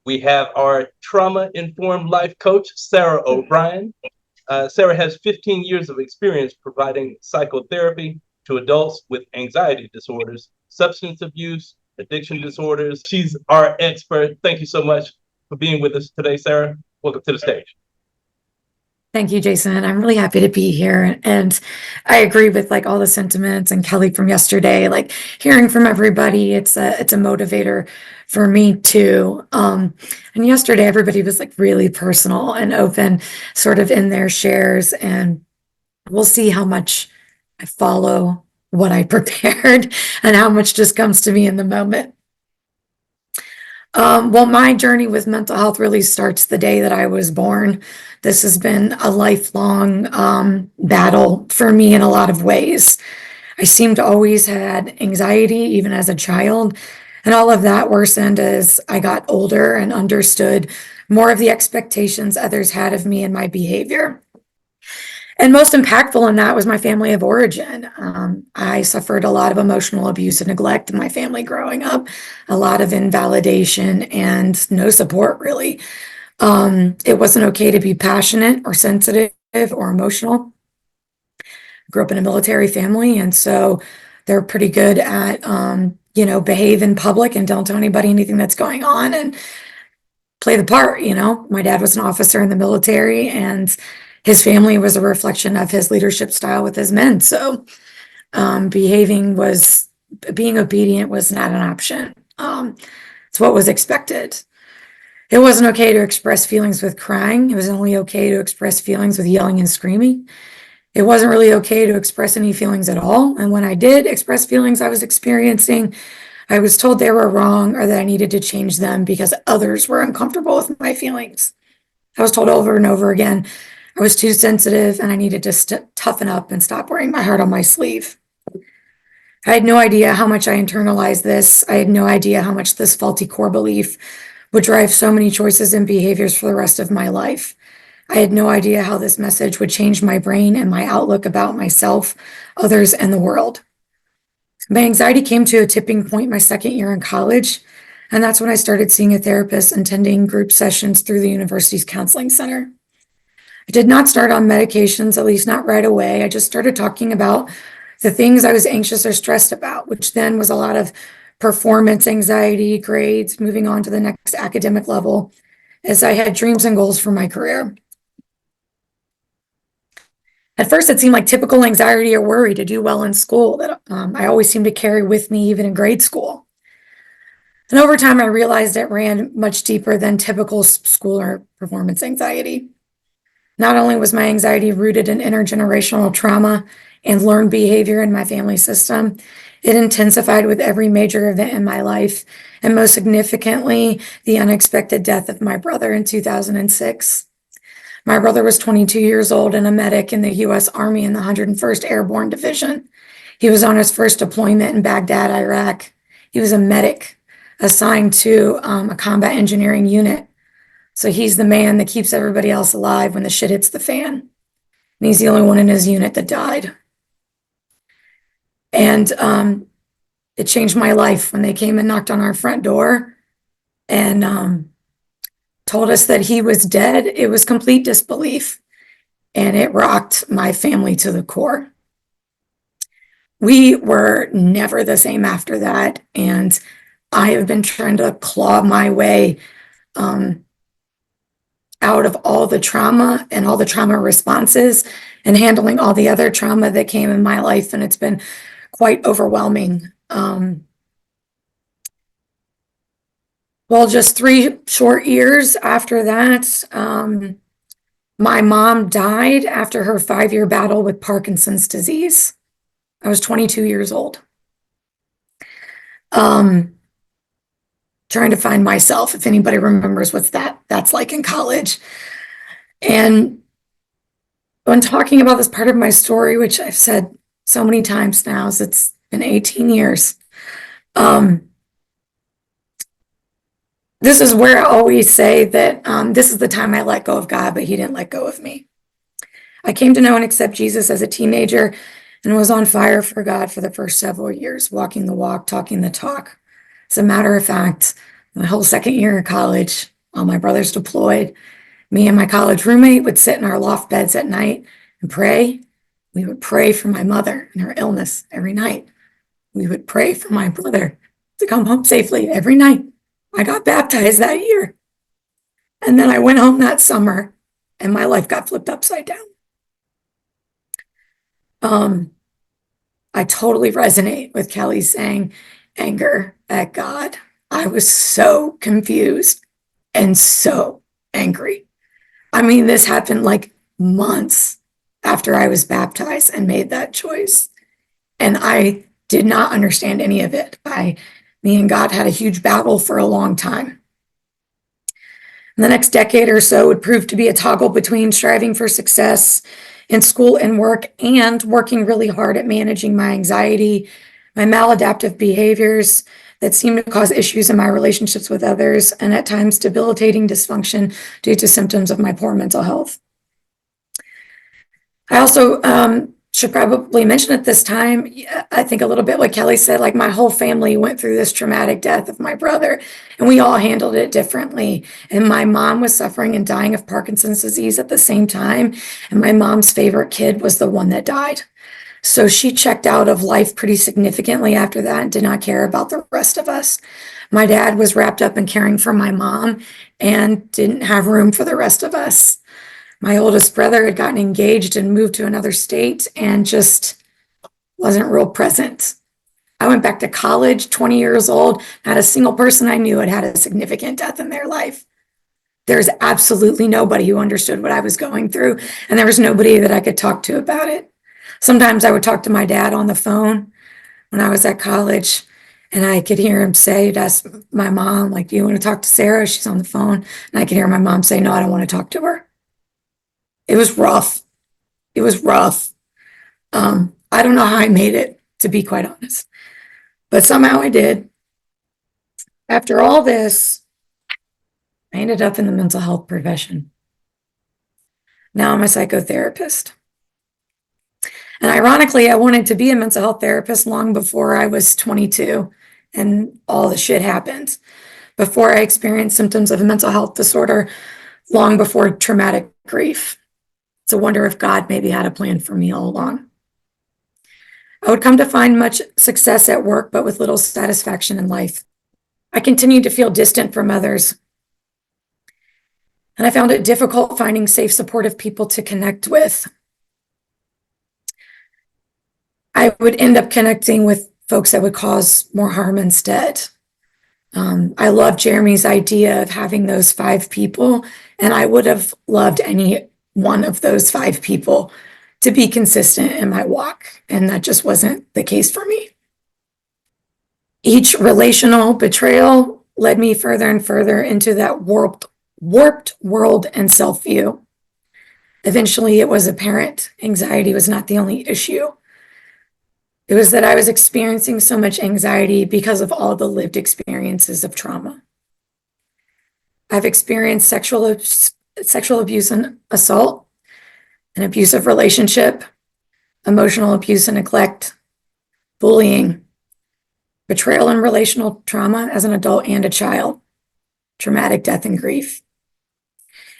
We have our trauma-informed life coach, Sarah O'Brien. Sarah has 15 years of experience providing psychotherapy to adults with anxiety disorders, substance abuse, addiction disorders. She's our expert. Thank you so much for being with us today, Sarah. Welcome to the stage. Thank you, Jason. I'm really happy to be here. And I agree with like all the sentiments and Kelly from yesterday, like hearing from everybody, it's a motivator for me too. And yesterday everybody was like really personal and open sort of in their shares, and we'll see how much I follow what I prepared and how much just comes to me in the moment. Well, my journey with mental health really starts the day that I was born. This has been a lifelong battle for me in a lot of ways. I seem to always had anxiety, even as a child, and all of that worsened as I got older and understood more of the expectations others had of me and my behavior. And most impactful in that was my family of origin. I suffered a lot of emotional abuse and neglect in my family growing up, a lot of invalidation and no support, really. It wasn't okay to be passionate or sensitive or emotional. Grew up in a military family, and so they're pretty good at, behave in public and don't tell anybody anything that's going on and play the part. My dad was an officer in the military, and his family was a reflection of his leadership style with his men. So being obedient was not an option. It's what was expected. It wasn't okay to express feelings with crying. It was only okay to express feelings with yelling and screaming. It wasn't really okay to express any feelings at all. And when I did express feelings I was experiencing, I was told they were wrong or that I needed to change them because others were uncomfortable with my feelings. I was told over and over again I was too sensitive and I needed to toughen up and stop wearing my heart on my sleeve. I had no idea how much I internalized this. I had no idea how much this faulty core belief would drive so many choices and behaviors for the rest of my life. I had no idea how this message would change my brain and my outlook about myself, others, and the world. My anxiety came to a tipping point my second year in college, and that's when I started seeing a therapist and attending group sessions through the university's counseling center. I did not start on medications, at least not right away. I just started talking about the things I was anxious or stressed about, which then was a lot of performance anxiety, grades, moving on to the next academic level, as I had dreams and goals for my career. At first, it seemed like typical anxiety or worry to do well in school that I always seemed to carry with me, even in grade school. And over time, I realized it ran much deeper than typical school or performance anxiety. Not only was my anxiety rooted in intergenerational trauma and learned behavior in my family system, it intensified with every major event in my life, and most significantly, the unexpected death of my brother in 2006. My brother was 22 years old and a medic in the U.S. Army in the 101st Airborne Division. He was on his first deployment in Baghdad, Iraq. He was a medic assigned to a combat engineering unit. So he's the man that keeps everybody else alive when the shit hits the fan. And he's the only one in his unit that died. And it changed my life when they came and knocked on our front door and told us that he was dead. It was complete disbelief, and it rocked my family to the core. We were never the same after that, and I have been trying to claw my way out of all the trauma and all the trauma responses and handling all the other trauma that came in my life, and it's been quite overwhelming. Well, just 3 short years after that, my mom died after her 5-year battle with Parkinson's disease. I was 22 years old. Trying to find myself, if anybody remembers what that's like in college. And when talking about this part of my story, which I've said so many times now, so it's been 18 years, this is where I always say that this is the time I let go of God, but he didn't let go of me. I came to know and accept Jesus as a teenager and was on fire for God for the first several years, walking the walk, talking the talk. As a matter of fact, my whole second year of college, while my brother's deployed. Me and my college roommate would sit in our loft beds at night and pray. We would pray for my mother and her illness every night. We would pray for my brother to come home safely every night. I got baptized that year. And then I went home that summer and my life got flipped upside down. I totally resonate with Kelly saying anger at God. I was so confused and so angry. I mean, this happened like months after I was baptized and made that choice. And I did not understand any of it. Me and God had a huge battle for a long time. And the next decade or so would prove to be a toggle between striving for success in school and work and working really hard at managing my anxiety, my maladaptive behaviors that seem to cause issues in my relationships with others, and at times debilitating dysfunction due to symptoms of my poor mental health. I also should probably mention at this time, I think a little bit like Kelly said, like my whole family went through this traumatic death of my brother, and we all handled it differently. And my mom was suffering and dying of Parkinson's disease at the same time, and my mom's favorite kid was the one that died. So she checked out of life pretty significantly after that and did not care about the rest of us. My dad was wrapped up in caring for my mom and didn't have room for the rest of us. My oldest brother had gotten engaged and moved to another state and just wasn't real present. I went back to college, 20 years old, not a single person I knew had had a significant death in their life. There's absolutely nobody who understood what I was going through, and there was nobody that I could talk to about it. Sometimes I would talk to my dad on the phone when I was at college, and I could hear him say, he'd ask my mom, like, do you want to talk to Sarah? She's on the phone. And I could hear my mom say, no, I don't want to talk to her. It was rough. It was rough. I don't know how I made it, to be quite honest, but somehow I did. After all this, I ended up in the mental health profession. Now I'm a psychotherapist. And ironically, I wanted to be a mental health therapist long before I was 22 and all the shit happened. Before I experienced symptoms of a mental health disorder, long before traumatic grief. It's a wonder if God maybe had a plan for me all along. I would come to find much success at work, but with little satisfaction in life. I continued to feel distant from others. And I found it difficult finding safe, supportive people to connect with. I would end up connecting with folks that would cause more harm instead. I love Jeremy's idea of having those 5 people, and I would have loved any one of those 5 people to be consistent in my walk, and that just wasn't the case for me. Each relational betrayal led me further and further into that warped world and self-view. Eventually, it was apparent anxiety was not the only issue. It was that I was experiencing so much anxiety because of all the lived experiences of trauma. I've experienced sexual abuse and assault, an abusive relationship, emotional abuse and neglect, bullying, betrayal and relational trauma as an adult and a child, traumatic death and grief.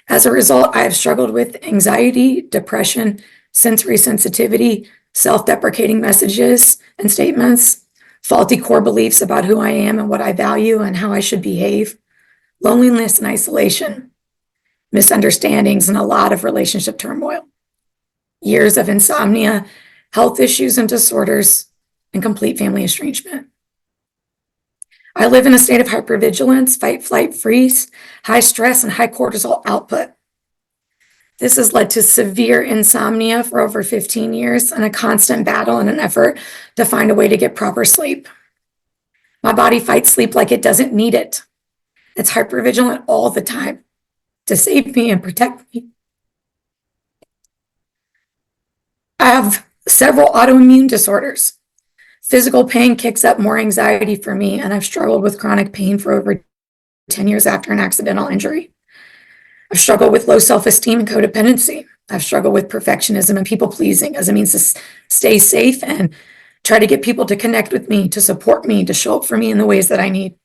As a result, I have struggled with anxiety, depression, sensory sensitivity, self-deprecating messages and statements, faulty core beliefs about who I am and what I value and how I should behave, loneliness and isolation, misunderstandings, and a lot of relationship turmoil, years of insomnia, health issues and disorders, and complete family estrangement. I live in a state of hypervigilance, fight, flight, freeze, high stress, and high cortisol output. This has led to severe insomnia for over 15 years and a constant battle in an effort to find a way to get proper sleep. My body fights sleep like it doesn't need it. It's hypervigilant all the time to save me and protect me. I have several autoimmune disorders. Physical pain kicks up more anxiety for me, and I've struggled with chronic pain for over 10 years after an accidental injury. I've struggled with low self-esteem and codependency. I've struggled with perfectionism and people-pleasing as a means to stay safe and try to get people to connect with me, to support me, to show up for me in the ways that I need.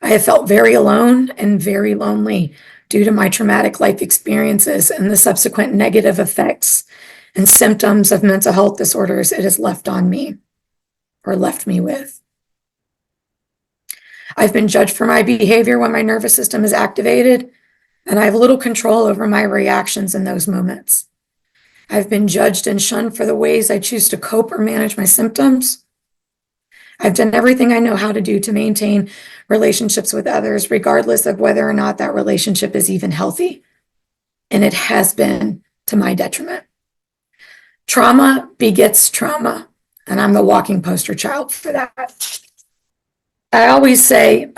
I have felt very alone and very lonely due to my traumatic life experiences and the subsequent negative effects and symptoms of mental health disorders it has left on me or left me with. I've been judged for my behavior when my nervous system is activated, and I have little control over my reactions in those moments. I've been judged and shunned for the ways I choose to cope or manage my symptoms. I've done everything I know how to do to maintain relationships with others, regardless of whether or not that relationship is even healthy. And it has been to my detriment. Trauma begets trauma, and I'm the walking poster child for that. I always say,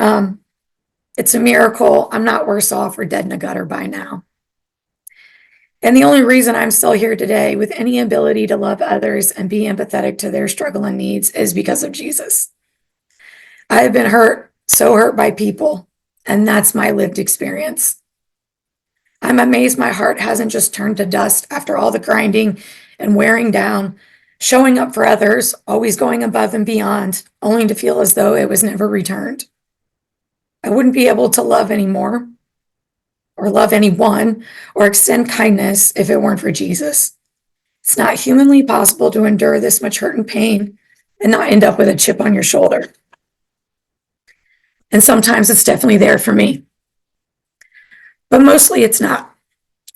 it's a miracle I'm not worse off or dead in a gutter by now. And the only reason I'm still here today with any ability to love others and be empathetic to their struggle and needs is because of Jesus. I have been hurt, so hurt by people, and that's my lived experience. I'm amazed my heart hasn't just turned to dust after all the grinding and wearing down, showing up for others, always going above and beyond, only to feel as though it was never returned. I wouldn't be able to love anymore, or love anyone, or extend kindness if it weren't for Jesus. It's not humanly possible to endure this much hurt and pain and not end up with a chip on your shoulder. And sometimes it's definitely there for me. But mostly it's not.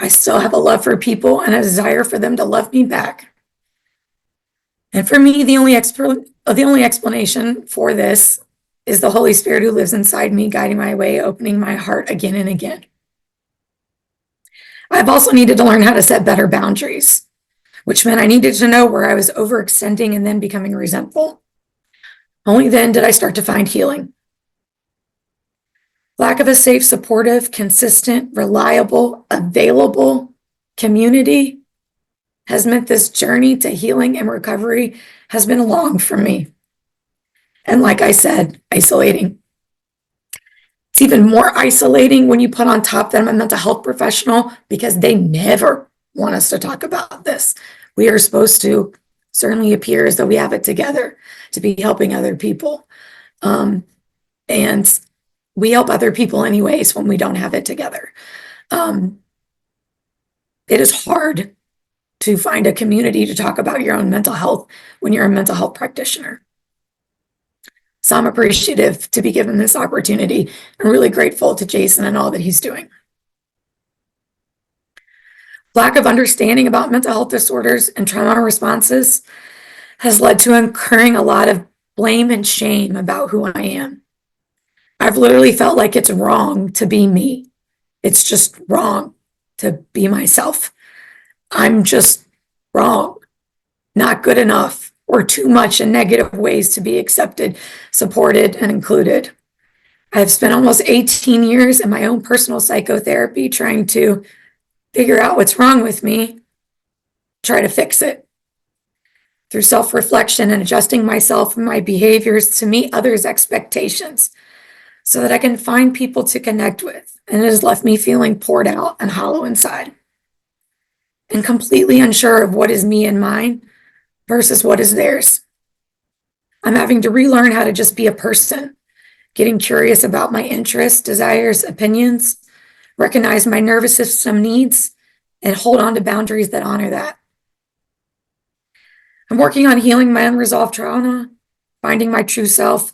I still have a love for people and a desire for them to love me back. And for me, the only explanation for this is the Holy Spirit who lives inside me, guiding my way, opening my heart again and again. I've also needed to learn how to set better boundaries, which meant I needed to know where I was overextending and then becoming resentful. Only then did I start to find healing. Lack of a safe, supportive, consistent, reliable, available community has meant this journey to healing and recovery has been long for me. And like I said, isolating. It's even more isolating when you put on top that I'm a mental health professional because they never want us to talk about this. We are supposed to certainly appear as though we have it together to be helping other people. And we help other people anyways when we don't have it together. It is hard to find a community to talk about your own mental health when you're a mental health practitioner. So I'm appreciative to be given this opportunity and really grateful to Jason and all that he's doing. Lack of understanding about mental health disorders and trauma responses has led to incurring a lot of blame and shame about who I am. I've literally felt like it's wrong to be me. It's just wrong to be myself. I'm just wrong, not good enough, or too much in negative ways to be accepted, supported, and included. I've spent almost 18 years in my own personal psychotherapy trying to figure out what's wrong with me, try to fix it through self-reflection and adjusting myself and my behaviors to meet others' expectations so that I can find people to connect with. And it has left me feeling poured out and hollow inside and completely unsure of what is me and mine versus what is theirs. I'm having to relearn how to just be a person, getting curious about my interests, desires, opinions, recognize my nervous system needs, and hold on to boundaries that honor that. I'm working on healing my unresolved trauma, finding my true self,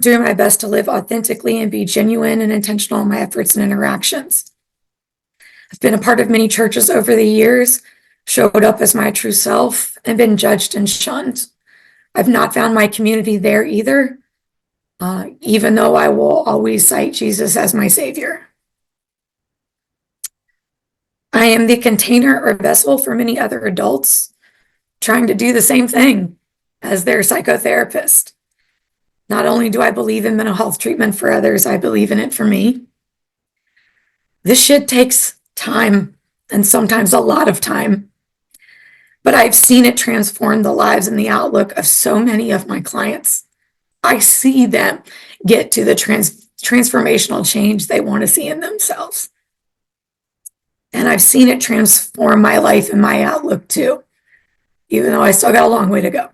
doing my best to live authentically and be genuine and intentional in my efforts and interactions. I've been a part of many churches over the years, showed up as my true self, and been judged and shunned. I've not found my community there either, even though I will always cite Jesus as my savior. I am the container or vessel for many other adults trying to do the same thing as their psychotherapist. Not only do I believe in mental health treatment for others, I believe in it for me. This shit takes time, and sometimes a lot of time. But I've seen it transform the lives and the outlook of so many of my clients. I see them get to the transformational change they want to see in themselves. And I've seen it transform my life and my outlook too, even though I still got a long way to go.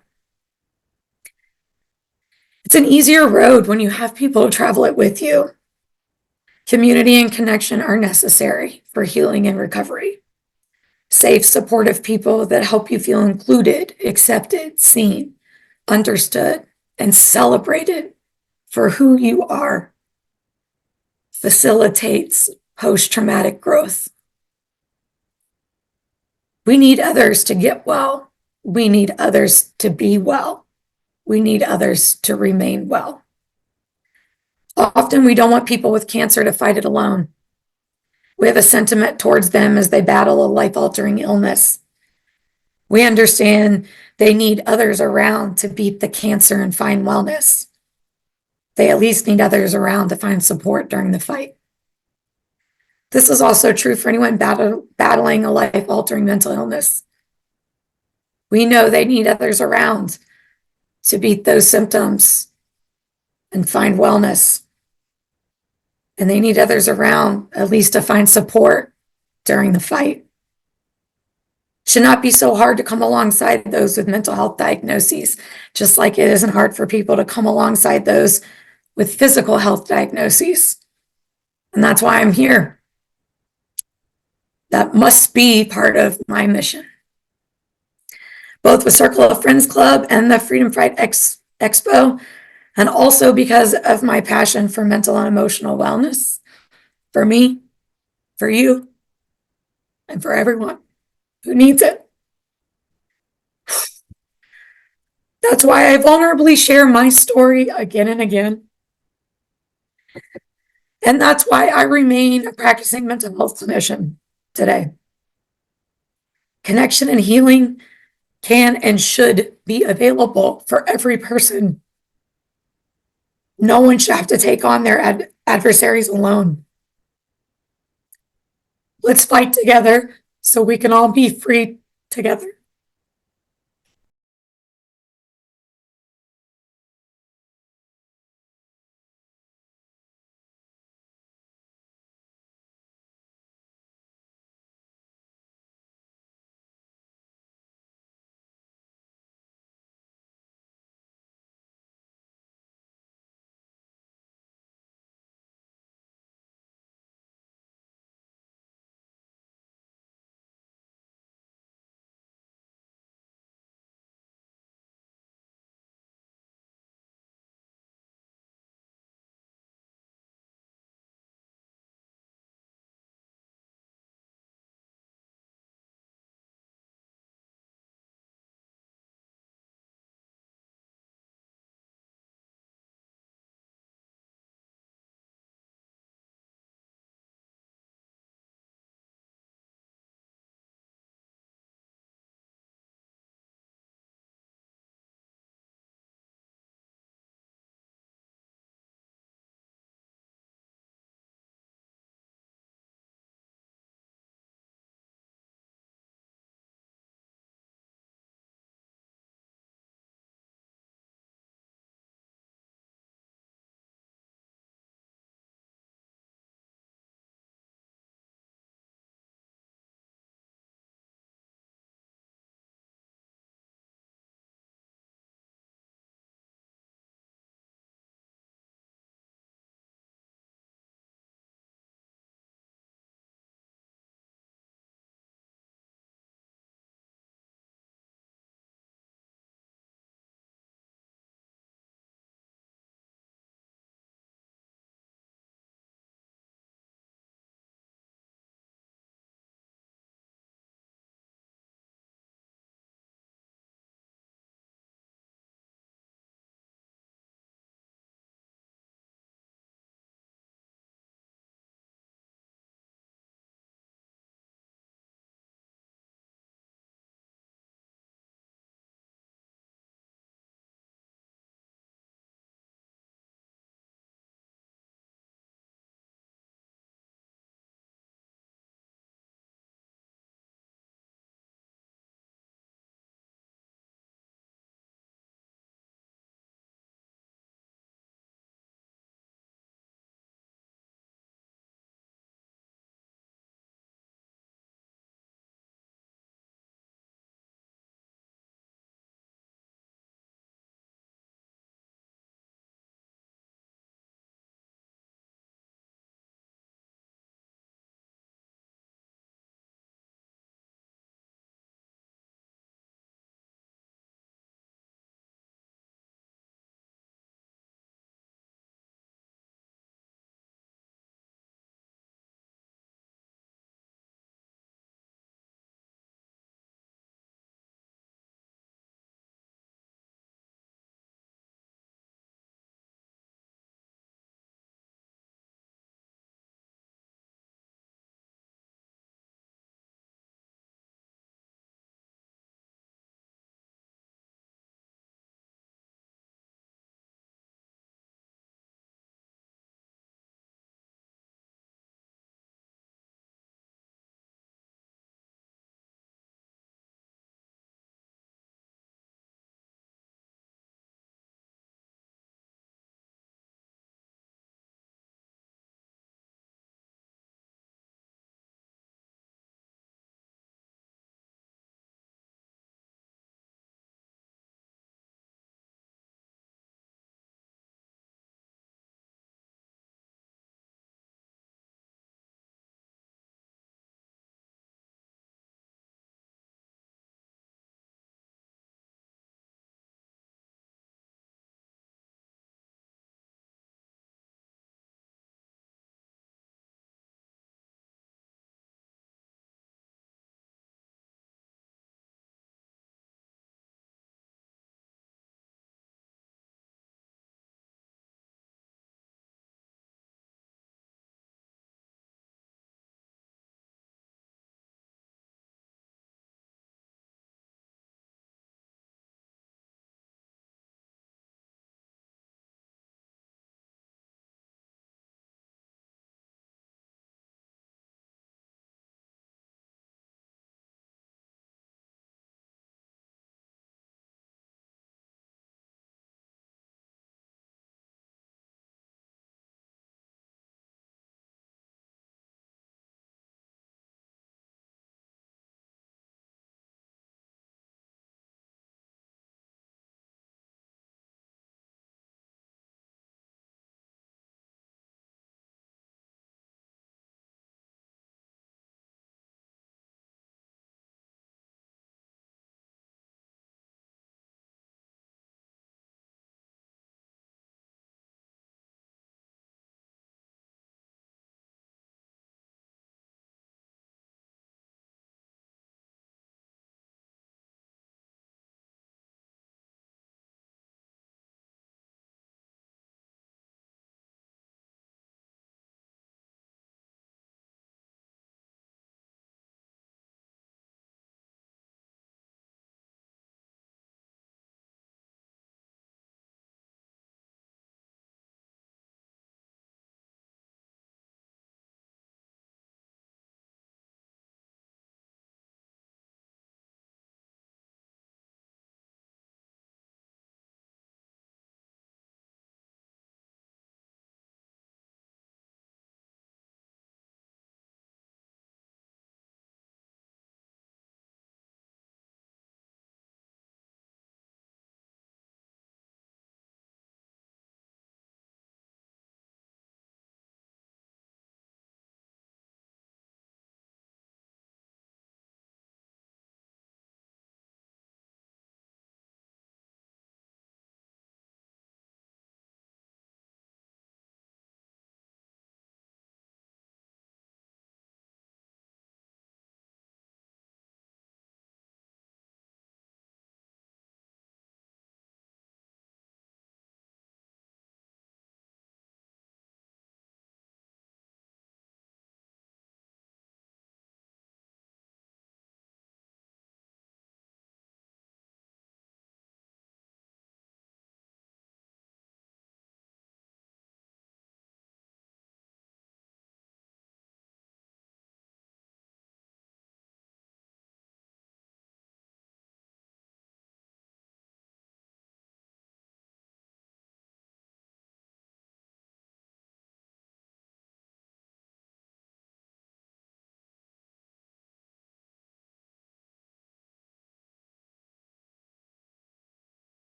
It's an easier road when you have people to travel it with you. Community and connection are necessary for healing and recovery. Safe, supportive people that help you feel included, accepted, seen, understood, and celebrated for who you are facilitates post-traumatic growth. We need others to get well. We need others to be well. We need others to remain well. Often we don't want people with cancer to fight it alone. We have a sentiment towards them as they battle a life-altering illness. We understand they need others around to beat the cancer and find wellness. They at least need others around to find support during the fight. This is also true for anyone battling a life-altering mental illness. We know they need others around to beat those symptoms and find wellness. And they need others around at least to find support during the fight. It should not be so hard to come alongside those with mental health diagnoses, just like it isn't hard for people to come alongside those with physical health diagnoses. And that's why I'm here. That must be part of my mission. Both with Circle of Friends Club and the Freedom Fight Expo, and also because of my passion for mental and emotional wellness, for me, for you, and for everyone who needs it. That's why I vulnerably share my story again and again. And that's why I remain a practicing mental health clinician today. Connection and healing can and should be available for every person. No one should have to take on their adversaries alone. Let's fight together so we can all be free together.